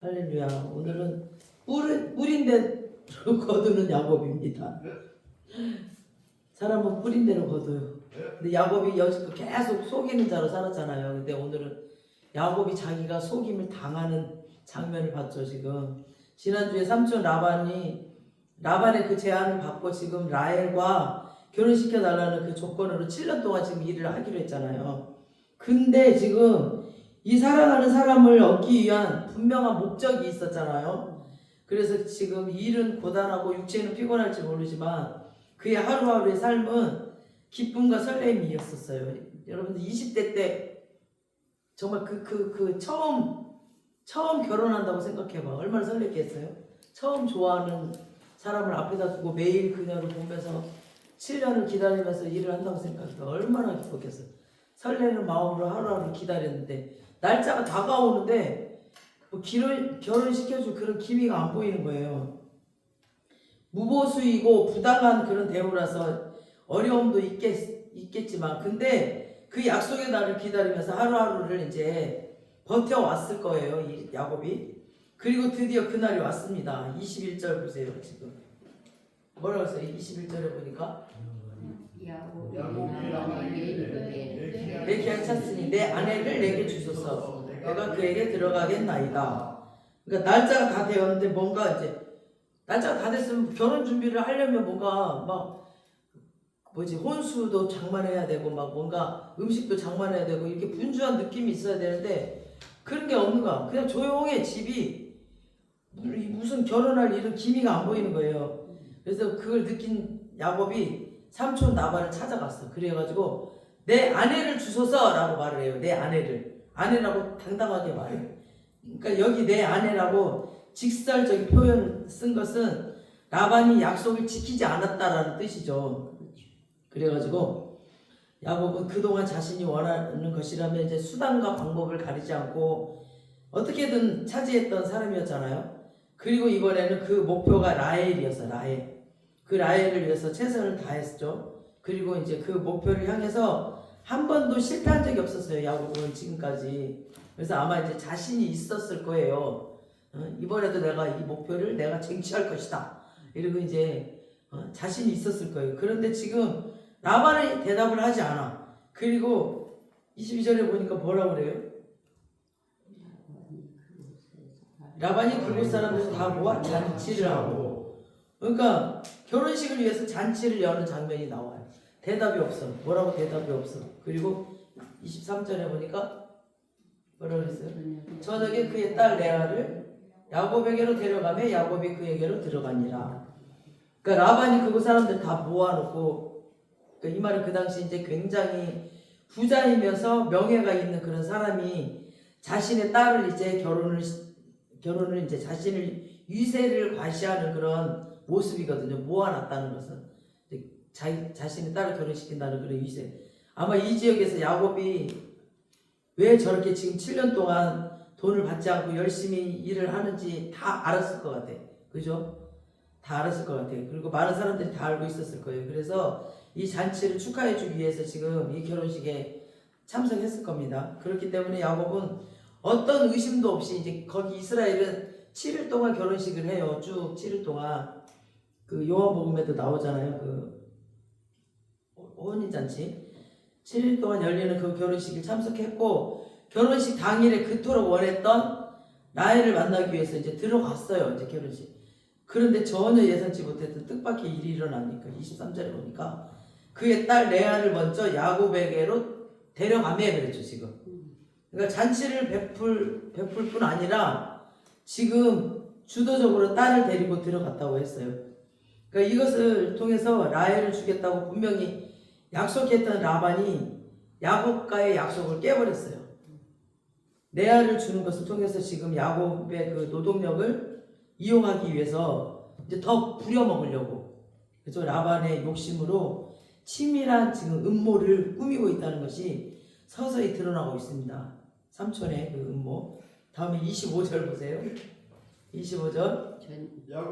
할렐루야. 오늘은 뿌린 대로 거두는 야곱입니다. 사람은 뿌린 대로 거둬요. 근데 야곱이 여지껏 계속 속이는 자로 살았잖아요. 근데 오늘은 야곱이 자기가 속임을 당하는 장면을 봤죠. 지금 지난주에 삼촌 라반의 그 제안을 받고 지금 라헬과 결혼시켜 달라는 그 조건으로 7년 동안 지금 일을 하기로 했잖아요. 근데 지금 이 사랑하는 사람을 얻기 위한 분명한 목적이 있었잖아요. 그래서 지금 일은 고단하고 육체는 피곤할지 모르지만 그의 하루하루의 삶은 기쁨과 설렘이었었어요. 여러분들 20대 때 정말 처음 결혼한다고 생각해봐. 얼마나 설렜겠어요? 처음 좋아하는 사람을 앞에다 두고 매일 그녀를 보면서 7년을 기다리면서 일을 한다고 생각해봐. 얼마나 기뻤겠어요. 설레는 마음으로 하루하루 기다렸는데 날짜가 다가오는데 뭐 결혼시켜줄 그런 기미가 안 보이는 거예요. 무보수이고 부당한 그런 대우라서 어려움도 있겠지만 근데 그 약속의 날을 기다리면서 하루하루를 이제 버텨왔을 거예요. 이 야곱이. 그리고 드디어 그날이 왔습니다. 21절 보세요. 지금 뭐라고 했어요? 21절에 보니까 내 기한 찼으니 내 아내를 내게 주소서. 내가 그에게 들어가겠나이다. 그러니까 날짜가 다 되었는데 뭔가 이제 날짜가 다 됐으면 결혼 준비를 하려면 뭔가 막 혼수도 장만해야 되고 막 뭔가 음식도 장만해야 되고 이렇게 분주한 느낌이 있어야 되는데 그런 게 없는 거야. 그냥 조용해. 집이 무슨 결혼할 이런 기미가 안 보이는 거예요. 그래서 그걸 느낀 야곱이 삼촌 라반을 찾아갔어. 그래가지고 내 아내를 주소서라고 말을 해요. 내 아내라고 당당하게 말해요. 그러니까 여기 내 아내라고 직설적인 표현을 쓴 것은 라반이 약속을 지키지 않았다라는 뜻이죠. 그래가지고 야곱은 그동안 자신이 원하는 것이라면 이제 수단과 방법을 가리지 않고 어떻게든 차지했던 사람이었잖아요. 그리고 이번에는 그 목표가 라헬이었어. 라헬. 그 라헬을 위해서 최선을 다했죠. 그리고 이제 그 목표를 향해서 한 번도 실패한 적이 없었어요. 야곱은 지금까지. 그래서 아마 이제 자신이 있었을 거예요. 이번에도 내가 이 목표를 내가 쟁취할 것이다. 이러고 이제 자신이 있었을 거예요. 그런데 지금 라반이 대답을 하지 않아. 그리고 22절에 보니까 뭐라고 그래요? 라반이 그곳 사람들 다 모아 잔치를 하고, 그러니까 결혼식을 위해서 잔치를 여는 장면이 나와요. 대답이 없어. 뭐라고 대답이 없어. 그리고 23절에 보니까 뭐라고 그랬어요? 저녁에 그의 딸 레아를 야곱에게로 데려가며 야곱이 그에게로 들어가니라. 그러니까 라반이 그곳 사람들 다 모아놓고, 그러니까 이 말은 그 당시 이제 굉장히 부자이면서 명예가 있는 그런 사람이 자신의 딸을 이제 결혼을 이제 자신을 위세를 과시하는 그런 모습이거든요. 모아놨다는 것은 자신의 딸을 결혼시킨다는 그런 위세. 아마 이 지역에서 야곱이 왜 저렇게 지금 7년 동안 돈을 받지 않고 열심히 일을 하는지 다 알았을 것 같아. 그죠? 다 알았을 것 같아요. 그리고 많은 사람들이 다 알고 있었을 거예요. 그래서 이 잔치를 축하해주기 위해서 지금 이 결혼식에 참석했을 겁니다. 그렇기 때문에 야곱은 어떤 의심도 없이 이제 거기 이스라엘은 7일 동안 결혼식을 해요. 쭉 7일 동안. 그 요한복음에도 나오잖아요. 그 혼인잔치. 7일 동안 열리는 그 결혼식에 참석했고 결혼식 당일에 그토록 원했던 라헬을 만나기 위해서 이제 들어갔어요. 이제 결혼식. 그런데 전혀 예상치 못했던 뜻밖의 일이 일어나니까 23절에 보니까 그의 딸 레아를 먼저 야곱에게로 데려가며 그랬죠. 지금. 그러니까 잔치를 베풀 뿐 아니라 지금 주도적으로 딸을 데리고 들어갔다고 했어요. 그러니까 이것을 통해서 라헬을 주겠다고 분명히 약속했던 라반이 야곱과의 약속을 깨버렸어요. 레아를 주는 것을 통해서 지금 야곱의 그 노동력을 이용하기 위해서 이제 더 부려먹으려고. 그래서 라반의 욕심으로 치밀한 지금 음모를 꾸미고 있다는 것이 서서히 드러나고 있습니다. 삼촌의 그 음모. 다음에 25절 보세요. 25절.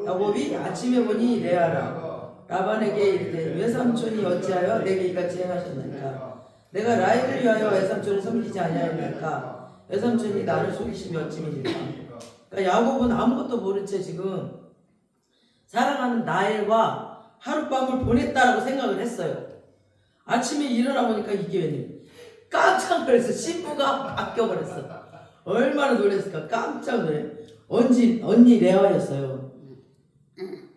야곱이 아침에 보니 레아라 라반에게 이르되 외삼촌이 어찌하여 내게 이같이 행하셨나이까? 내가 라헬을 위하여 외삼촌을 섬기지 아니하였나이까? 외삼촌이 나를 속이심이 어찌미니까? 그러니까 야곱은 아무것도 모른 채 지금 사랑하는 라헬과 하룻밤을 보냈다라고 생각을 했어요. 아침에 일어나 보니까 이게 웬일? 깜짝 놀랐어. 신부가 바뀌어버렸어. 얼마나 놀랐을까? 깜짝 놀래. 언니 레아였어요.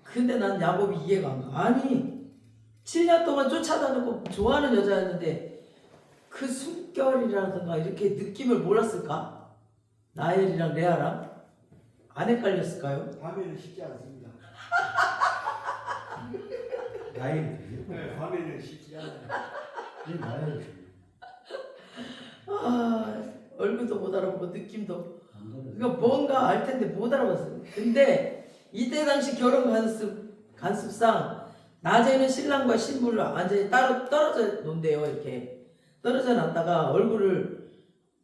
근데 난 야곱이 이해가 안 가. 아니 7년 동안 쫓아다니고 좋아하는 여자였는데 그 숨결이라든가 이렇게 느낌을 몰랐을까? 라헬이랑 레아랑 안 헷갈렸을까요? 밤에는 쉽지 않습니다. 나이는 네, 밤에는 쉽지 않아요. 나이는 아, 얼굴도 못 알아보고 느낌도 그러니까 뭔가 알 텐데 못 알아봤어요. 근데 이때 당시 결혼 간습상 낮에는 신랑과 신부를 완전히 따로 떨어져 논대요. 이렇게 떨어져 놨다가 얼굴을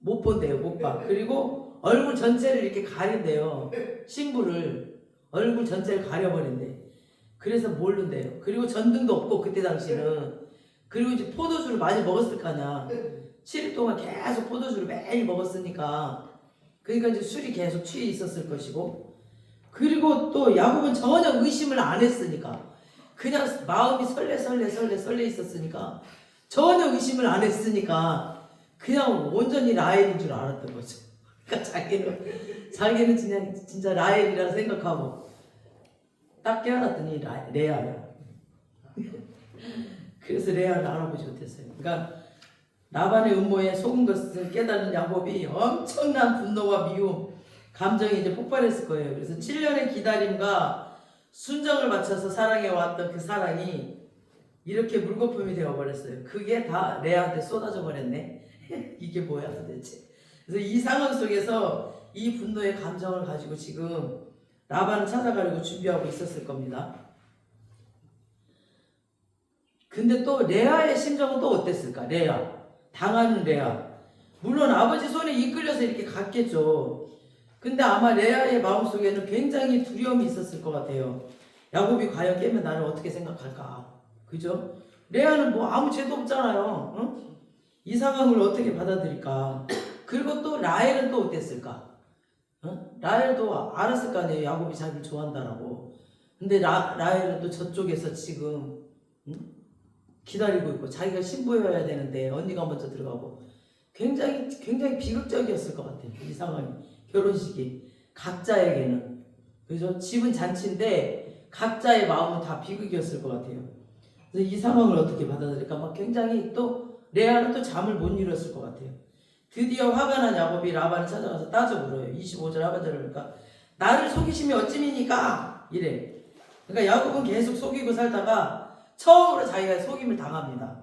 못 본대요. 못 봐. 그리고 얼굴 전체를 이렇게 가린대요. 신부를 얼굴 전체를 가려버린대. 그래서 모른대요. 그리고 전등도 없고 그때 당시는. 그리고 이제 포도주를 많이 먹었을 거 아니야. 7일 동안 계속 포도주를 매일 먹었으니까 그러니까 이제 술이 계속 취해 있었을 것이고, 그리고 또 야곱은 전혀 의심을 안 했으니까 그냥 마음이 설레 있었으니까 전혀 의심을 안 했으니까 그냥 온전히 라헬인 줄 알았던 거죠. 그러니까 자기는 그냥 진짜 라헬이라 생각하고 딱 깨어났더니 레아야. 그래서 레아를 알아보지 못했어요. 그러니까 라반의 음모에 속은 것을 깨달은 야곱이 엄청난 분노와 미움, 감정이 이제 폭발했을 거예요. 그래서 7년의 기다림과 순정을 바쳐서 사랑해왔던 그 사랑이 이렇게 물거품이 되어버렸어요. 그게 다 레아한테 쏟아져 버렸네. 이게 뭐야 도대체. 그래서 이 상황 속에서 이 분노의 감정을 가지고 지금 라반을 찾아가려고 준비하고 있었을 겁니다. 근데 또 레아의 심정은 또 어땠을까? 레아. 당하는 레아. 물론 아버지 손에 이끌려서 이렇게 갔겠죠. 근데 아마 레아의 마음속에는 굉장히 두려움이 있었을 것 같아요. 야곱이 과연 깨면 나를 어떻게 생각할까? 그죠? 레아는 뭐 아무 죄도 없잖아요. 응? 이 상황을 어떻게 받아들일까? 그리고 또 라헬은 또 어땠을까? 응? 라헬도 알았을 거 아니에요. 야곱이 자기를 좋아한다라고. 근데 라헬은 또 저쪽에서 지금 응? 기다리고 있고 자기가 신부여야 되는데 언니가 먼저 들어가고 굉장히 비극적이었을 것 같아요. 이 상황이. 결혼식이 각자에게는. 그래서 집은 잔치인데 각자의 마음은 다 비극이었을 것 같아요. 그래서 이 상황을 어떻게 받아들일까 막 굉장히 또 레아는 또 잠을 못 이뤘을 것 같아요. 드디어 화가 난 야곱이 라반을 찾아가서 따져 물어요. 25절 하반절을 보니까 나를 속이심이 어찌미니까 이래. 그러니까 야곱은 계속 속이고 살다가 처음으로 자기가 속임을 당합니다.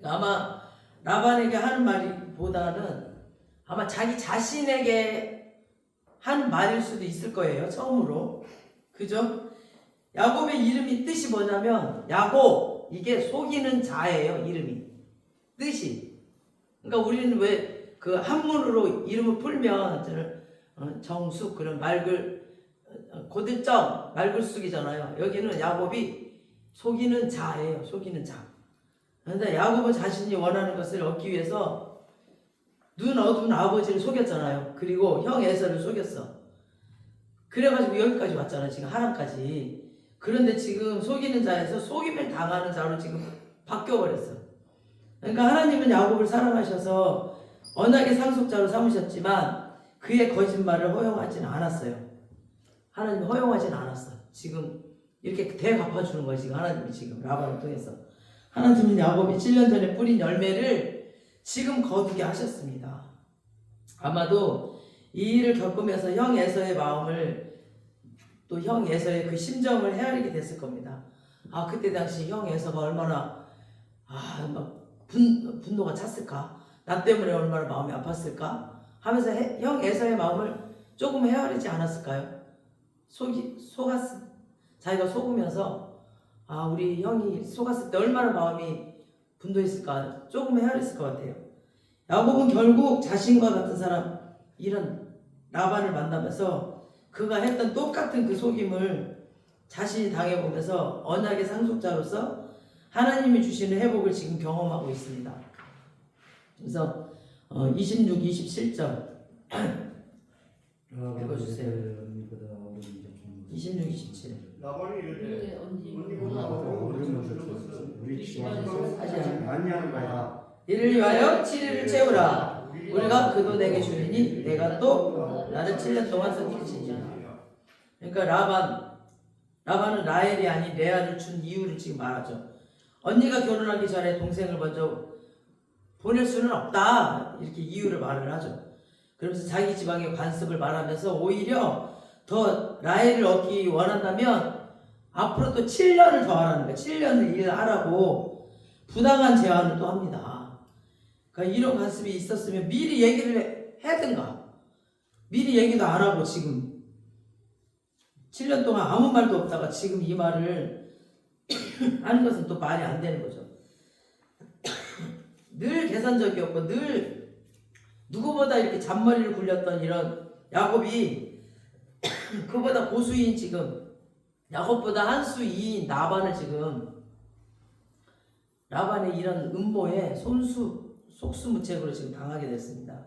아마 라반에게 하는 말보다는 아마 자기 자신에게 하는 말일 수도 있을 거예요. 처음으로. 그죠? 야곱의 이름이 뜻이 뭐냐면 야곱, 이게 속이는 자예요. 이름이. 뜻이. 그러니까 우리는 왜 그 한문으로 이름을 풀면 정숙, 그런 고들정, 말글숙이잖아요. 여기는 야곱이 속이는 자예요. 속이는 자. 그런데 야곱은 자신이 원하는 것을 얻기 위해서 눈 어두운 아버지를 속였잖아요. 그리고 형 에서를 속였어. 그래가지고 여기까지 왔잖아요. 지금 하란까지. 그런데 지금 속이는 자에서 속임을 당하는 자로 지금 바뀌어버렸어. 그러니까 하나님은 야곱을 사랑하셔서 언약의 상속자로 삼으셨지만 그의 거짓말을 허용하지는 않았어요. 하나님이 허용하지는 않았어. 지금 이렇게 대갚아주는 거예요. 지금 하나님이 지금 라반을 통해서. 하나님은 야곱이 7년 전에 뿌린 열매를 지금 거두게 하셨습니다. 아마도 이 일을 겪으면서 형 에서의 마음을, 또 형 에서의 그 심정을 헤아리게 됐을 겁니다. 아, 그때 당시 형 에서가 얼마나 분노가 찼을까? 나 때문에 얼마나 마음이 아팠을까? 하면서 형 에서의 마음을 조금 헤아리지 않았을까요? 자기가 속으면서 우리 형이 속았을 때 얼마나 마음이 분노했을까? 조금 헤아렸을 것 같아요. 야곱은 결국 자신과 같은 사람, 이런 라반을 만나면서 그가 했던 똑같은 그 속임을 자신이 당해보면서 언약의 상속자로서 하나님이 주시는 회복을 지금 경험하고 있습니다. 그래서 26, 27절 읽어주세요. 26, 27. 나발이 이런데 언니가 아니하는 거야. 이를 위하여 7일을 채우라. 우리가 그도 내게 주리니 내가 또 나를 7년 동안 섬기시니라. 그러니까 라반은 라헬이 아닌 레아를 준 이유를 지금 말하죠. 언니가 결혼하기 전에 동생을 먼저 보낼 수는 없다, 이렇게 이유를 말을 하죠. 그러면서 자기 지방의 관습을 말하면서 오히려 더 라헬을 얻기 원한다면 앞으로 또 7년을 더 하라는 거예요. 7년을 일하라고 부당한 제안을 또 합니다. 그러니까 이런 관습이 있었으면 미리 얘기를 해야든가, 미리 얘기도 안 하고 지금 7년 동안 아무 말도 없다가 지금 이 말을 하는 것은 또 말이 안 되는 거죠. 늘 계산적이었고 늘 누구보다 이렇게 잔머리를 굴렸던 이런 야곱이 그보다 고수인 지금 야곱보다 한 수 이인 라반을 지금 라반의 이런 음모에 속수무책으로 지금 당하게 됐습니다.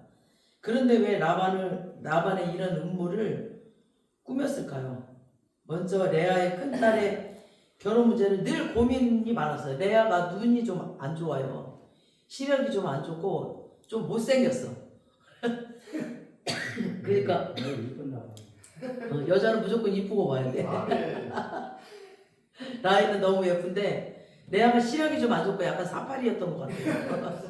그런데 왜 라반의 이런 음모를 꾸몄을까요? 먼저 레아의 큰딸의 결혼 문제는 늘 고민이 많았어요. 레아가 눈이 좀 안 좋아요. 시력이 좀 안 좋고 좀 못생겼어. 그러니까 여자는 무조건 이쁘고 봐야 돼. 나이는 너무 예쁜데 레아가 시력이 좀 안 좋고 약간 사파리였던 것 같아요.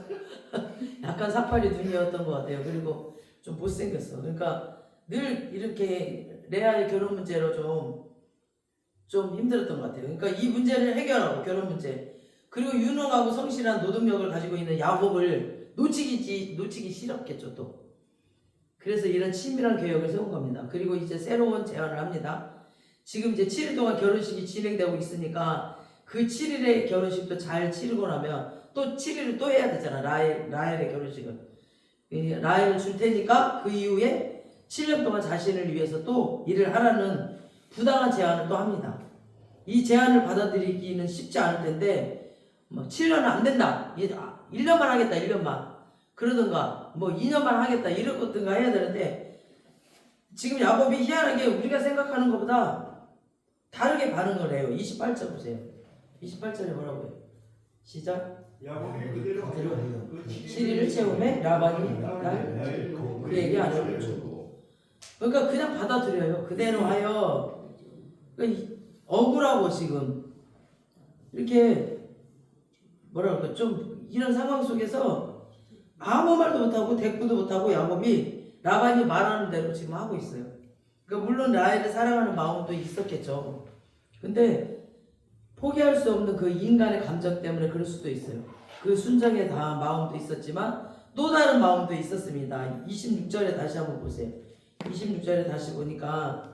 약간 사파리 눈이었던 것 같아요. 그리고 좀 못생겼어. 그러니까 늘 이렇게 레아의 결혼 문제로 좀 힘들었던 것 같아요. 그러니까 이 문제를 해결하고, 결혼 문제, 그리고 유능하고 성실한 노동력을 가지고 있는 야곱을 놓치기 싫었겠죠 또. 그래서 이런 치밀한 계획을 세운 겁니다. 그리고 이제 새로운 제안을 합니다. 지금 이제 7일 동안 결혼식이 진행되고 있으니까 그 7일의 결혼식도 잘 치르고 나면 또 7일을 또 해야 되잖아. 라헬의 결혼식을. 라헬을 줄 테니까 그 이후에 7년 동안 자신을 위해서 또 일을 하라는 부당한 제안을 또 합니다. 이 제안을 받아들이기는 쉽지 않을 텐데, 뭐 7년은 안 된다, 1년만 하겠다, 1년만 그러든가 뭐 2년만 하겠다 이러든가 해야 되는데, 지금 야곱이 희한하게 우리가 생각하는 것보다 다르게 반응을 해요. 28절 보세요. 28절에 뭐라고 해요? 시작. 야곱이 그대로 해요. 7일을 채우매 라반이 그에게 아내를 주고. 그러니까 그냥 받아들여요. 그대로 하여. 그러니까 억울하고 지금 이렇게 뭐라 그럴까, 좀 이런 상황 속에서 아무 말도 못하고 대꾸도 못하고 야곱이 라반이 말하는 대로 지금 하고 있어요. 그러니까 물론 라헬을 사랑하는 마음도 있었겠죠. 근데 포기할 수 없는 그 인간의 감정 때문에 그럴 수도 있어요. 그 순정에 대한 마음도 있었지만 또 다른 마음도 있었습니다. 26절에 다시 한번 보세요. 26절에 다시 보니까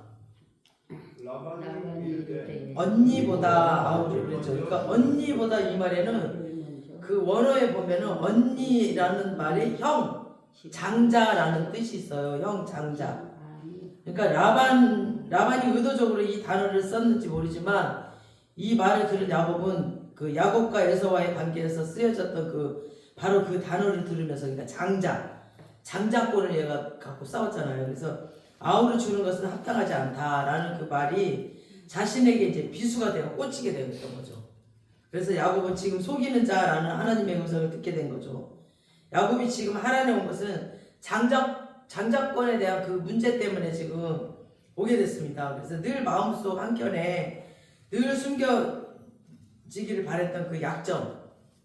라반이 이르되 언니보다 아우를 그랬죠. 그러니까 언니보다 이 말에는 그 원어에 보면은 언니라는 말이 형, 장자라는 뜻이 있어요. 형, 장자. 그러니까 라반이 의도적으로 이 단어를 썼는지 모르지만 이 말을 들은 야곱은 그 야곱과 에서와의 관계에서 쓰여졌던 바로 그 단어를 들으면서, 그러니까 장자권을 얘가 갖고 싸웠잖아요. 그래서 아우를 주는 것은 합당하지 않다라는 그 말이 자신에게 이제 비수가 되어 꽂히게 되었던 거죠. 그래서 야곱은 지금 속이는 자라는 하나님의 음성을 듣게 된 거죠. 야곱이 지금 하란에 온 것은 장자권에 대한 그 문제 때문에 지금 오게 됐습니다. 그래서 늘 마음속 한켠에 늘 숨겨지기를 바랬던 그 약점,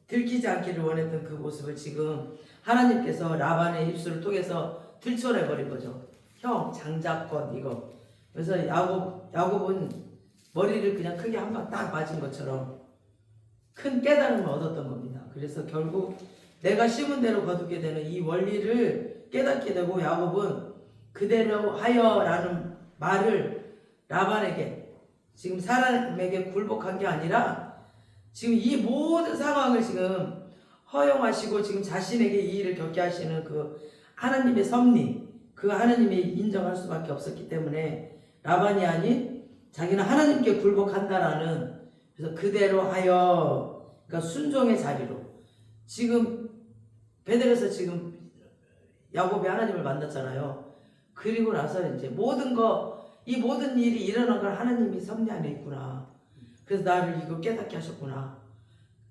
들키지 않기를 원했던 그 모습을 지금 하나님께서 라반의 입술을 통해서 들춰내버린 거죠. 형, 장자권 이거. 그래서 야곱은 머리를 그냥 크게 한 방 딱 맞은 것처럼 큰 깨달음을 얻었던 겁니다. 그래서 결국 내가 심은 대로 거두게 되는 이 원리를 깨닫게 되고, 야곱은 그대로 하여라는 말을 라반에게, 지금 사람에게 굴복한 게 아니라 지금 이 모든 상황을 지금 허용하시고 지금 자신에게 이 일을 겪게 하시는 그 하나님의 섭리, 그 하나님이 인정할 수밖에 없었기 때문에 라반이 아닌 자기는 하나님께 굴복한다라는, 그래서 그대로 하여, 그러니까 순종의 자리로. 지금 베델에서 지금 야곱이 하나님을 만났잖아요. 그리고 나서 이제 이 모든 일이 일어난 걸 하나님이 섭리 안에 있구나. 그래서 나를 이거 깨닫게 하셨구나.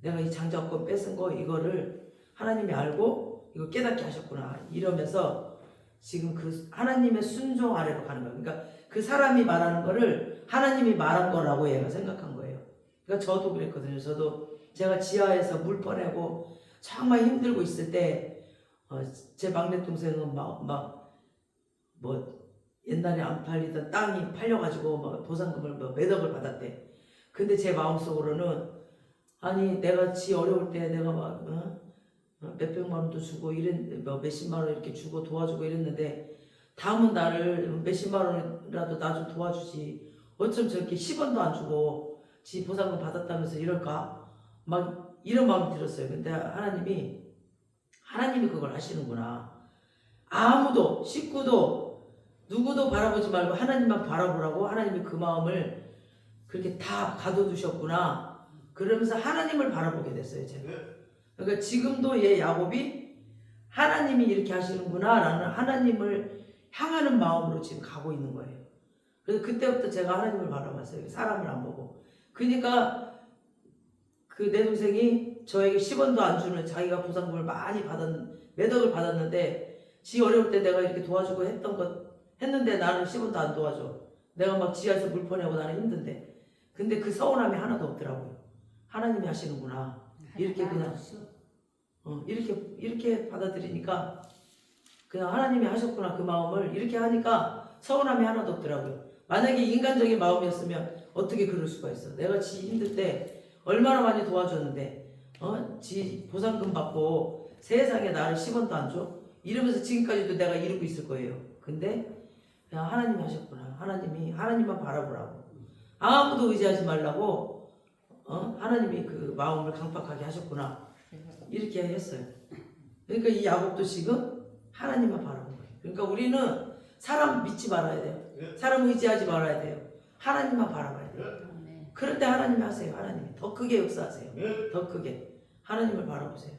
내가 이 장자권 뺏은 거 이거를 하나님이 알고 이거 깨닫게 하셨구나. 이러면서 지금 그 하나님의 순종 아래로 가는 거예요. 그러니까 그 사람이 말하는 거를 하나님이 말한 거라고 얘가 생각한 거예요. 그러니까 저도 그랬거든요. 저도 제가 지하에서 물 퍼내고 정말 힘들고 있을 때 제 막내 동생은 뭐 옛날에 안 팔리던 땅이 팔려가지고 뭐 보상금을 몇 억을 받았대. 근데 제 마음속으로는 아니 내가 지 어려울 때 내가 몇백만 원도 주고 몇십만 원 이렇게 주고 도와주고 이랬는데 다음은 나를 몇십만 원이라도 나 좀 도와주지. 어쩜 저렇게 10원도 안 주고 지 보상금 받았다면서 이럴까? 막 이런 마음이 들었어요. 근데 하나님이 그걸 하시는구나. 아무도 식구도 누구도 바라보지 말고 하나님만 바라보라고 하나님이 그 마음을 그렇게 다 가둬두셨구나. 그러면서 하나님을 바라보게 됐어요. 제가. 그러니까 지금도 야곱이 하나님이 이렇게 하시는구나 라는 하나님을 향하는 마음으로 지금 가고 있는 거예요. 그래서 그때부터 제가 하나님을 바라봤어요. 사람을 안 보고. 그러니까 그 내 동생이 저에게 10원도 안 주는 자기가 보상금을 많이 몇 억을 받았는데 지 어려울 때 내가 이렇게 도와주고 했는데 나는 10원도 안 도와줘. 내가 막 지하에서 물 퍼내고 나는 힘든데. 근데 그 서운함이 하나도 없더라고요. 하나님이 하시는구나. 이렇게 그냥 이렇게 받아들이니까 그냥 하나님이 하셨구나. 그 마음을 이렇게 하니까 서운함이 하나도 없더라고요. 만약에 인간적인 마음이었으면 어떻게 그럴 수가 있어. 내가 지 힘들 때 얼마나 많이 도와줬는데 지 보상금 받고 세상에 나를 10원도 안 줘? 이러면서 지금까지도 내가 이러고 있을 거예요. 근데 그냥 하나님이 하셨구나. 하나님만 바라보라고. 아무도 의지하지 말라고 하나님이 그 마음을 강팍하게 하셨구나. 이렇게 했어요. 그러니까 이 야곱도 지금 하나님만 바라보는 거예요. 그러니까 우리는 사람 믿지 말아야 돼요. 사람 의지하지 말아야 돼요. 하나님만 바라봐야 돼요. 그럴 때 하나님이 하세요. 하나님이 더 크게 역사하세요. 더 크게 하나님을 바라보세요.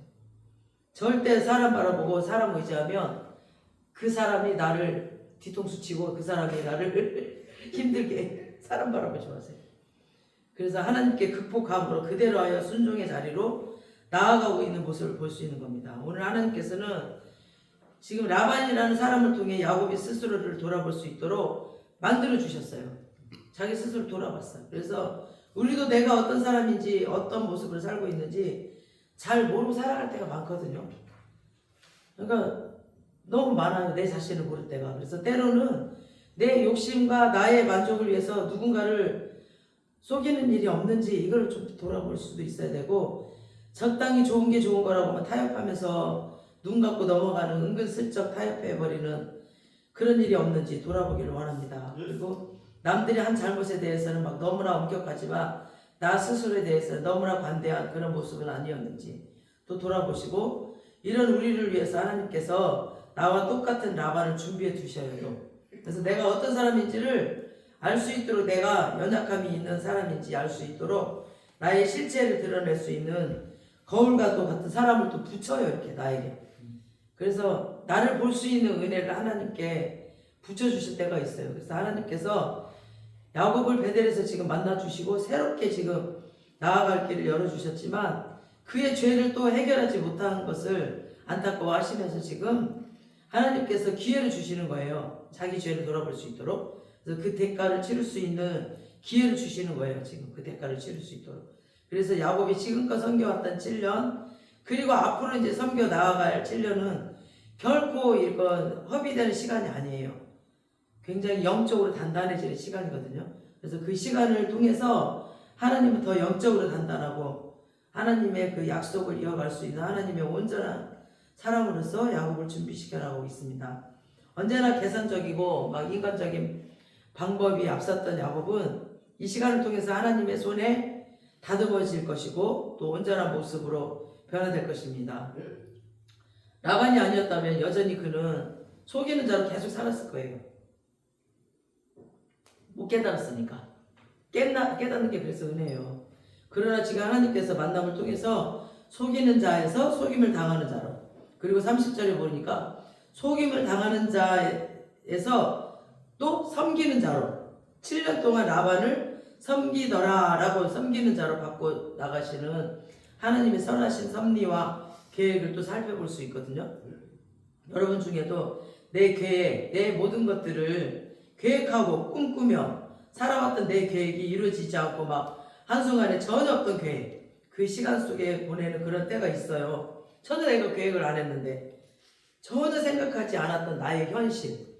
절대 사람 바라보고 사람 의지하면 그 사람이 나를 뒤통수 치고 그 사람이 나를 힘들게 사람 바라보지 마세요. 그래서 하나님께 극복함으로 그대로 하여 순종의 자리로 나아가고 있는 모습을 볼 수 있는 겁니다. 오늘 하나님께서는 지금 라반이라는 사람을 통해 야곱이 스스로를 돌아볼 수 있도록 만들어 주셨어요. 자기 스스로 돌아봤어요. 그래서 우리도 내가 어떤 사람인지 어떤 모습으로 살고 있는지 잘 모르고 살아갈 때가 많거든요. 그러니까 너무 많아요. 내 자신을 모를 때가. 그래서 때로는 내 욕심과 나의 만족을 위해서 누군가를 속이는 일이 없는지 이걸 좀 돌아볼 수도 있어야 되고, 적당히 좋은 게 좋은 거라고만 타협하면서 눈 감고 넘어가는 은근슬쩍 타협해버리는 그런 일이 없는지 돌아보기를 원합니다. 그리고 남들이 한 잘못에 대해서는 막 너무나 엄격하지만 나 스스로에 대해서 너무나 관대한 그런 모습은 아니었는지 또 돌아보시고, 이런 우리를 위해서 하나님께서 나와 똑같은 라반을 준비해 두셔요. 그래서 내가 어떤 사람인지를 알 수 있도록, 내가 연약함이 있는 사람인지 알 수 있도록 나의 실체를 드러낼 수 있는 거울과 또 같은 사람을 또 붙여요. 이렇게 나에게. 그래서 나를 볼 수 있는 은혜를 하나님께 붙여주실 때가 있어요. 그래서 하나님께서 야곱을 베델에서 지금 만나주시고 새롭게 지금 나아갈 길을 열어주셨지만 그의 죄를 또 해결하지 못한 것을 안타까워하시면서 지금 하나님께서 기회를 주시는 거예요. 자기 죄를 돌아볼 수 있도록. 그래서 그 대가를 치를 수 있는 기회를 주시는 거예요. 지금 그 대가를 치를 수 있도록. 그래서 야곱이 지금껏 섬겨왔던 7년, 그리고 앞으로 이제 섬겨 나아갈 7년은 결코 이건 허비되는 시간이 아니에요. 굉장히 영적으로 단단해지는 시간이거든요. 그래서 그 시간을 통해서 하나님은 더 영적으로 단단하고 하나님의 그 약속을 이어갈 수 있는 하나님의 온전한 사람으로서 야곱을 준비시켜 나가고 있습니다. 언제나 계산적이고 막 인간적인 방법이 앞섰던 야곱은 이 시간을 통해서 하나님의 손에 다듬어질 것이고 또 온전한 모습으로 변화될 것입니다. 라반이 아니었다면 여전히 그는 속이는 자로 계속 살았을 거예요. 못 깨달았으니까. 깨닫는 게 그래서 은혜예요. 그러나 지금 하나님께서 만남을 통해서 속이는 자에서 속임을 당하는 자로, 그리고 30절에 보니까 속임을 당하는 자의 에서 또 섬기는 자로 7년 동안 라반을 섬기더라라고 섬기는 자로 바꿔 나가시는 하나님의 선하신 섭리와 계획을 또 살펴볼 수 있거든요. 여러분 중에도 내 계획, 내 모든 것들을 계획하고 꿈꾸며 살아왔던 내 계획이 이루어지지 않고 막 한순간에 전혀 없던 계획, 그 시간 속에 보내는 그런 때가 있어요. 전혀 내가 계획을 안 했는데 전혀 생각하지 않았던 나의 현실,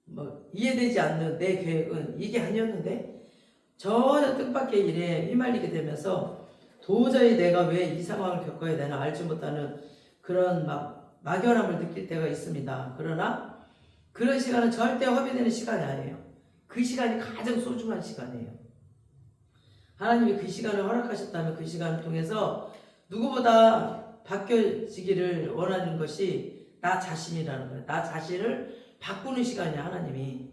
뭐 이해되지 않는 내 계획은 이게 아니었는데 전혀 뜻밖의 일에 휘말리게 되면서 도저히 내가 왜 이 상황을 겪어야 되나 알지 못하는 그런 막 막연함을 느낄 때가 있습니다. 그러나 그런 시간은 절대 허비되는 시간이 아니에요. 그 시간이 가장 소중한 시간이에요. 하나님이 그 시간을 허락하셨다면 그 시간을 통해서 누구보다 바뀌어지기를 원하는 것이 나 자신이라는 거예요. 나 자신을 바꾸는 시간이야. 하나님이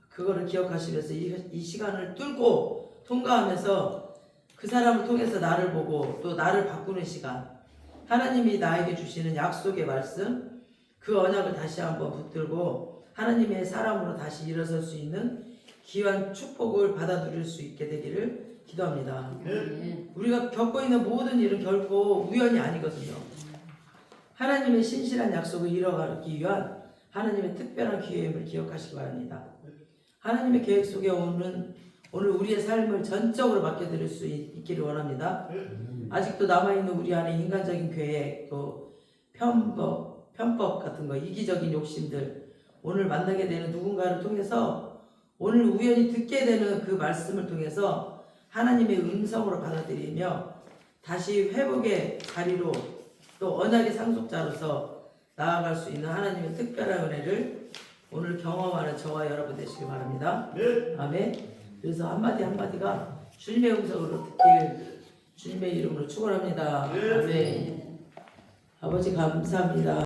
그거를 기억하시면서 이 시간을 뚫고 통과하면서 그 사람을 통해서 나를 보고 또 나를 바꾸는 시간, 하나님이 나에게 주시는 약속의 말씀, 그 언약을 다시 한번 붙들고 하나님의 사람으로 다시 일어설 수 있는 귀한 축복을 받아 누릴 수 있게 되기를 기도합니다. 우리가 겪고 있는 모든 일은 결코 우연이 아니거든요. 하나님의 신실한 약속을 이뤄가기 위한 하나님의 특별한 기회임을 기억하시기 바랍니다. 하나님의 계획 속에 오늘 우리의 삶을 전적으로 맡겨드릴 수 있기를 원합니다. 아직도 남아있는 우리 안에 인간적인 계획, 또 편법 같은 거, 이기적인 욕심들, 오늘 만나게 되는 누군가를 통해서 오늘 우연히 듣게 되는 그 말씀을 통해서 하나님의 음성으로 받아들이며 다시 회복의 자리로 또 언약의 상속자로서 나아갈 수 있는 하나님의 특별한 은혜를 오늘 경험하는 저와 여러분 되시길 바랍니다. 아멘. 그래서 한마디 한마디가 주님의 음성으로 듣길 주님의 이름으로 축원합니다. 아멘. 아버지 감사합니다.